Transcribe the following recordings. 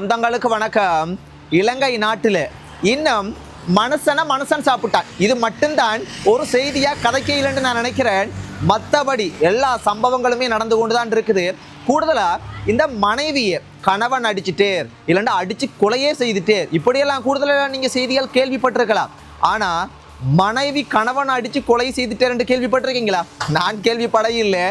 சொந்தங்களுக்கு வணக்கம். இலங்கை நாட்டில் இன்னும் மனுஷன் சாப்பிட்டான், இது மட்டும்தான் ஒரு செய்தியா கதைக்கையில்னு நான் நினைக்கிறேன். மற்றபடி எல்லா சம்பவங்களுமே நடந்து கொண்டு தான் இருக்குது. கூடுதலா இந்த மனைவியை கணவன் அடிச்சுட்டேர், இல்லைன்னா அடிச்சு கொலையே செய்துட்டேர், இப்படியெல்லாம் கூடுதலாக நீங்க செய்திகள் கேள்விப்பட்டிருக்கலாம். ஆனா மனைவி கணவன் அடிச்சு கொலை செய்துட்டேர் என்று கேள்விப்பட்டிருக்கீங்களா? நான் கேள்விப்பட இல்லை.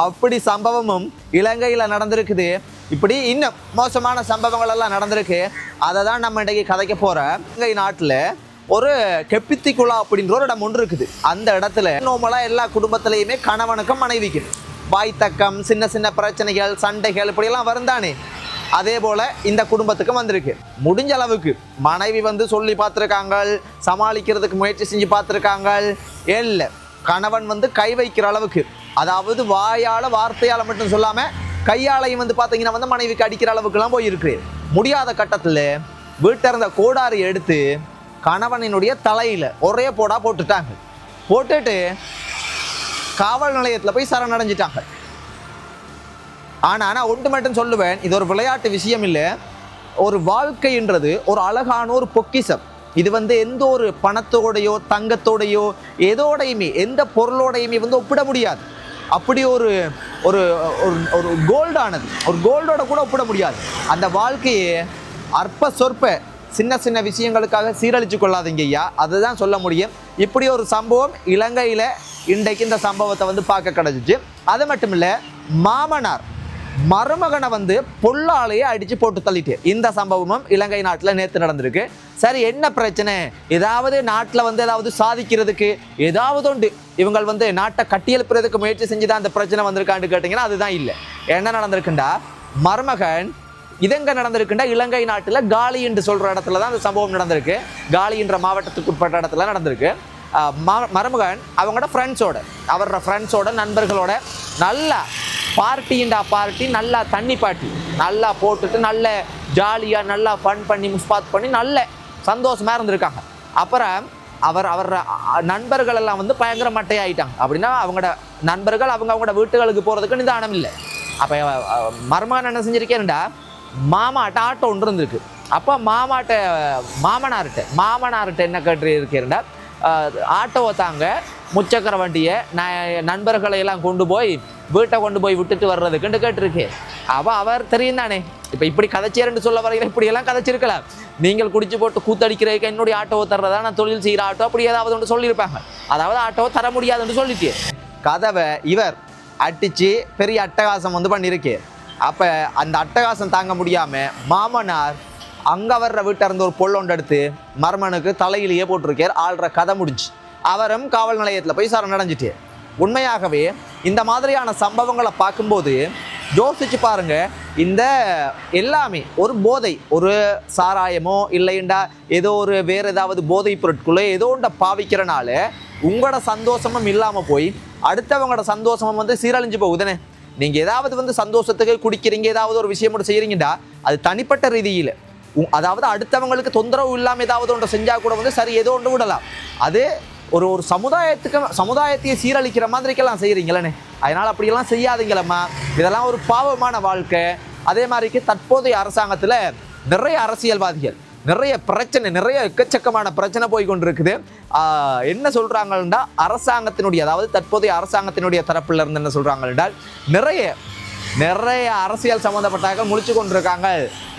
அப்படி சம்பவமும் இலங்கையில நடந்திருக்குது. இப்படி இன்னும் மோசமான சம்பவங்கள் எல்லாம் நடந்திருக்கு. அதை தான் நம்ம இன்றைக்கு கதைக்க போகிறோம். இலங்கை நாட்டில் ஒரு கெப்பித்திக்குழா அப்படின்ற ஒரு இடம் ஒன்று இருக்குது. அந்த இடத்துல நோமலாக எல்லா குடும்பத்திலையுமே கணவனுக்கும் மனைவிக்கும் வாய்த்தக்கம், சின்ன சின்ன பிரச்சனைகள், சண்டைகள் இப்படியெல்லாம் வருந்தானே, அதே போல் இந்த குடும்பத்துக்கும் வந்திருக்கு. முடிஞ்ச அளவுக்கு மனைவி சொல்லி பார்த்துருக்காங்க, சமாளிக்கிறதுக்கு முயற்சி செஞ்சு பார்த்துருக்காங்க. இல்லை, கணவன் கை வைக்கிற அளவுக்கு, அதாவது வாயால் வார்த்தையால் மட்டும் சொல்லாமல் கையாலையும் பார்த்தீங்கன்னா மனைவிக்கு அடிக்கிற அளவுக்குலாம் போயிருக்கு. முடியாத கட்டத்தில் வீட்டில் இருந்த கோடாரி எடுத்து கணவனினுடைய தலையில் ஒரே போடா போட்டுட்டாங்க. போட்டுட்டு காவல் நிலையத்தில் போய் சரணடைஞ்சிட்டாங்க. ஆனால் நான் ஒன்று மட்டும் சொல்லுவேன், இது ஒரு விளையாட்டு விஷயம் இல்லை. ஒரு வாழ்க்கைன்றது ஒரு அழகான ஒரு பொக்கிஷம். இது எந்த ஒரு பணத்தோடையோ தங்கத்தோடையோ எதோடையுமே எந்த பொருளோடையுமே ஒப்பிட முடியாது. அப்படி ஒரு ஒரு ஒரு கோல்டானது, ஒரு கோல்டோட கூட ஒப்பிட முடியாது. அந்த வாழ்க்கையை அற்ப சொற்ப சின்ன சின்ன விஷயங்களுக்காக சீரழிச்சு கொள்ளாதீங்க ஐயா, அதுதான் சொல்ல முடியும். இப்படி ஒரு சம்பவம் இலங்கையில் இன்றைக்கு இந்த சம்பவத்தை பார்க்க கிடைச்சிச்சு. அது மட்டும் இல்லை, மாமனார் மருமகனை பொல்லாலையே அடித்து போட்டு தள்ளிட்டு இந்த சம்பவமும் இலங்கை நாட்டில் நேற்று நடந்திருக்கு. சரி, என்ன பிரச்சனை? ஏதாவது நாட்டில் ஏதாவது சாதிக்கிறதுக்கு ஏதாவது உண்டு, இவங்க நாட்டை கட்டியெழுப்புறதுக்கு முயற்சி செஞ்சுதான் அந்த பிரச்சனை வந்திருக்கான்னு கேட்டிங்கன்னா அதுதான் இல்லை. என்ன நடந்திருக்குண்டா, மருமகன் இதெங்க நடந்திருக்குண்டா இலங்கை நாட்டில் காலி என்று சொல்கிற இடத்துல தான் அந்த சம்பவம் நடந்திருக்கு. காலி என்ற மாவட்டத்துக்கு உட்பட்ட இடத்துல நடந்திருக்கு. மருமகன் அவங்களோட ஃப்ரெண்ட்ஸோட நண்பர்களோட நல்லா பார்ட்டி நல்லா தண்ணி பாட்டி நல்லா போட்டுட்டு நல்ல ஜாலியாக நல்லா ஃபன் பண்ணி முஸ்பாத் பண்ணி நல்ல சந்தோஷமாக இருந்திருக்காங்க. அப்புறம் அவர் நண்பர்கள் எல்லாம் பயங்கர மட்டையாயிட்டாங்க. அப்படின்னா அவங்களோட நண்பர்கள் அவங்களோட வீட்டுகளுக்கு போகிறதுக்கு நிதானம் இல்லை. அப்போ மருமகன் என்ன செஞ்சிருக்கேன்டா, மாமாட்ட ஆட்டோ ஒன்று இருந்திருக்கு. அப்போ மாமனார்கிட்ட என்ன கேட்டு இருக்கேன்டா, ஆட்டோவை தாங்க முச்சக்கர வண்டியை நண்பர்களை எல்லாம் வீட்டை கொண்டு போய் விட்டுட்டு வர்றதுக்குன்னு கேட்டிருக்கேன். அவர் தெரியும் தானே, இப்போ இப்படி கதைச்சேர்ன்னு சொல்ல வரையில இப்படியெல்லாம் கதைச்சிருக்கலாம். நீங்கள் குடிச்சு போட்டு கூத்தடிக்கிறதுக்கு என்னுடைய ஆட்டோவை தர்றதா, நான் தொழில் செய்கிற ஆட்டோ அப்படி ஏதாவது ஒன்று சொல்லியிருப்பாங்க. அதாவது ஆட்டோவை தர முடியாதுன்னு சொல்லிட்டு கதவை இவர் அடித்து பெரிய அட்டகாசம் பண்ணியிருக்கு. அப்போ அந்த அட்டகாசம் தாங்க முடியாமல் மாமனார் அங்கே வர்ற வீட்டை இருந்து ஒரு பொல்லொண்டு எடுத்து மர்மனுக்கு தலையிலேயே போட்டிருக்கார். ஆள்ற கதை முடிஞ்சு அவரும் காவல் நிலையத்தில் போய் சரணடைஞ்சிட்டு. உண்மையாகவே இந்த மாதிரியான சம்பவங்களை பார்க்கும்போது யோசிச்சு பாருங்க, இந்த எல்லாமே ஒரு போதை, ஒரு சாராயமோ இல்லைண்டா ஏதோ ஒரு வேறு ஏதாவது போதை பொருட்களோ ஏதோ ஒன்றை பாவிக்கிறனால உங்களோட சந்தோஷமும் இல்லாமல் போய் அடுத்தவங்களோட சந்தோஷமும் சீரழிஞ்சு போகுதுன்னு. நீங்கள் ஏதாவது சந்தோஷத்துக்கு குடிக்கிறீங்க, ஏதாவது ஒரு விஷயம் மட்டும் செய்கிறீங்கடா, அது தனிப்பட்ட ரீதியில், அதாவது அடுத்தவங்களுக்கு தொந்தரவு இல்லாமல் ஏதாவது ஒன்று செஞ்சால் கூட சரி ஏதோ ஒன்று விடலாம். அது ஒரு சமுதாயத்தையே சீரழிக்கிற மாதிரிக்கெல்லாம் செய்கிறீங்களே, அதனால் அப்படியெல்லாம் செய்யாதீங்களம்மா. இதெல்லாம் ஒரு பாவமான வாழ்க்கை. அதே மாதிரிக்கு தற்போதைய அரசாங்கத்தில் நிறைய அரசியல்வாதிகள் நிறைய எக்கச்சக்கமான பிரச்சனை போய் கொண்டிருக்குது. என்ன சொல்கிறாங்கன்னா, அரசாங்கத்தினுடைய, அதாவது தற்போதைய அரசாங்கத்தினுடைய தரப்பில் இருந்து என்ன சொல்கிறாங்கன்னா, நிறைய அரசியல் சம்மந்தப்பட்டார்கள் முழிச்சு கொண்டிருக்காங்க.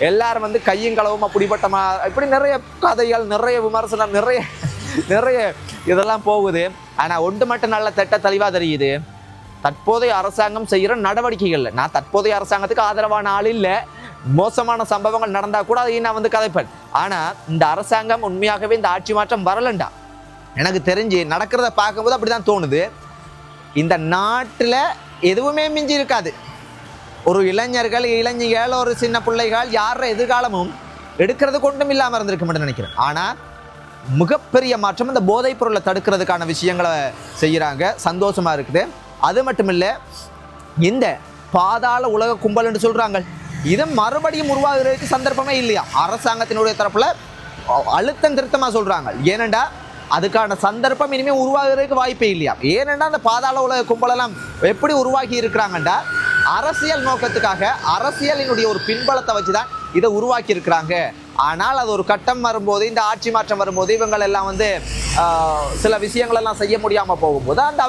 எல்லாரும் கையும் களவும் அப்படிப்பட்ட இப்படி நிறைய கதைகள், நிறைய விமர்சனம், நிறைய இதெல்லாம் போகுது. ஆனால் ஒன்று மட்டும் நல்ல திட்ட தெளிவாக தெரியுது, தற்போதைய அரசாங்கம் செய்கிற நடவடிக்கைகள். நான் தற்போதைய அரசாங்கத்துக்கு ஆதரவான ஆள் இல்லை, மோசமான சம்பவங்கள் நடந்தால் கூட அதையும் நான் கதைப்பேன். ஆனால் இந்த அரசாங்கம் உண்மையாகவே இந்த ஆட்சி மாற்றம் வரலண்டா, எனக்கு தெரிஞ்சு நடக்கிறத பார்க்கும்போது அப்படி தான் தோணுது. இந்த நாட்டில் எதுவுமே மிஞ்சி இருக்காது. ஒரு இளைஞர்கள், ஒரு சின்ன பிள்ளைகள் யார எதிர்காலமும் எடுக்கிறது கொண்டும் இல்லாமல் இருந்திருக்க மட்டும் நினைக்கிறேன். ஆனால் மிகப்பெரிய மாற்றம் இந்த போதைப் பொருளை தடுக்கிறதுக்கான விஷயங்களை செய்கிறாங்க. சந்தோஷமாக இருக்குது. அது மட்டும் இல்லை, இந்த பாதாள உலக கும்பல் என்று சொல்கிறாங்க, இதை மறுபடியும் உருவாகிறதுக்கு சந்தர்ப்பமே இல்லையா. அரசாங்கத்தினுடைய தரப்பில் அழுத்தம் திருத்தமாக சொல்கிறாங்க. ஏனெண்டா அதுக்கான சந்தர்ப்பம் இனிமேல் உருவாகிறதுக்கு வாய்ப்பே இல்லையா. ஏனெண்டா அந்த பாதாள உலக கும்பலெல்லாம் எப்படி உருவாகி இருக்கிறாங்கண்டா, அரசியல் நோக்கத்துக்காக அரசியலினுடைய ஒரு பின்பலத்தை வச்சு தான் இதை உருவாக்கி இருக்கிறாங்க. ஆனால் அது ஒரு கட்டம் வரும்போது, இந்த ஆட்சி மாற்றம் வரும்போது இவங்கள் எல்லாம் வந்து சில விஷயங்கள் எல்லாம் செய்ய முடியாமல் போகும்போது அந்த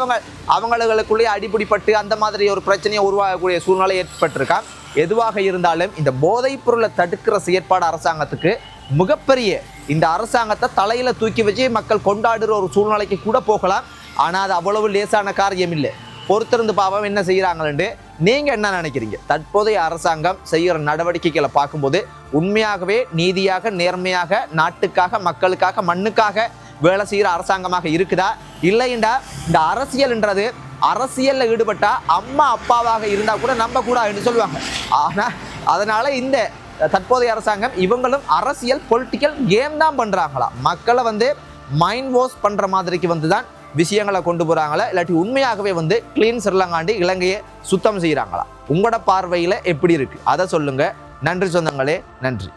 அவங்களுக்குள்ளேயே அடிப்படிப்பட்டு அந்த மாதிரி ஒரு பிரச்சனையை உருவாகக்கூடிய சூழ்நிலை ஏற்பட்டிருக்கான். எதுவாக இருந்தாலும் இந்த போதைப் பொருளை தடுக்கிற செயற்பாடு அரசாங்கத்துக்கு மிகப்பெரிய, இந்த அரசாங்கத்தை தலையில தூக்கி வச்சு மக்கள் கொண்டாடுற ஒரு சூழ்நிலைக்கு கூட போகலாம். ஆனால் அது அவ்வளவு லேசான காரியம் இல்லை. பொறுத்திருந்து பாவம் என்ன செய்கிறாங்கன்னு நீங்க என்ன நினைக்கிறீங்க? தற்போதைய அரசாங்கம் செய்கிற நடவடிக்கைகளை பார்க்கும்போது உண்மையாகவே நீதியாக நேர்மையாக நாட்டுக்காக மக்களுக்காக மண்ணுக்காக வேலை செய்கிற அரசாங்கமாக இருக்குதா? இல்லைண்டா இந்த அரசியல்ன்றது, அரசியலில் ஈடுபட்டா அம்மா அப்பாவாக இருந்தா கூட நம்ப கூடாதுன்னு சொல்லுவாங்க. ஆனால் அதனால இந்த தற்போதைய அரசாங்கம் இவங்களும் அரசியல் பொலிட்டிக்கல் கேம் தான் பண்றாங்களா, மக்களை வந்து மைண்ட் வாஷ் பண்ற மாதிரிக்கு வந்து தான் விஷயங்களை கொண்டு போறாங்களா, இல்லாட்டி உண்மையாகவே வந்து கிளீன் ஸ்ரீலங்காண்டி இலங்கையை சுத்தம் செய்யறாங்களா? உங்களோட பார்வையில எப்படி இருக்கு அதை சொல்லுங்க. நன்றி சொந்தங்களே, நன்றி.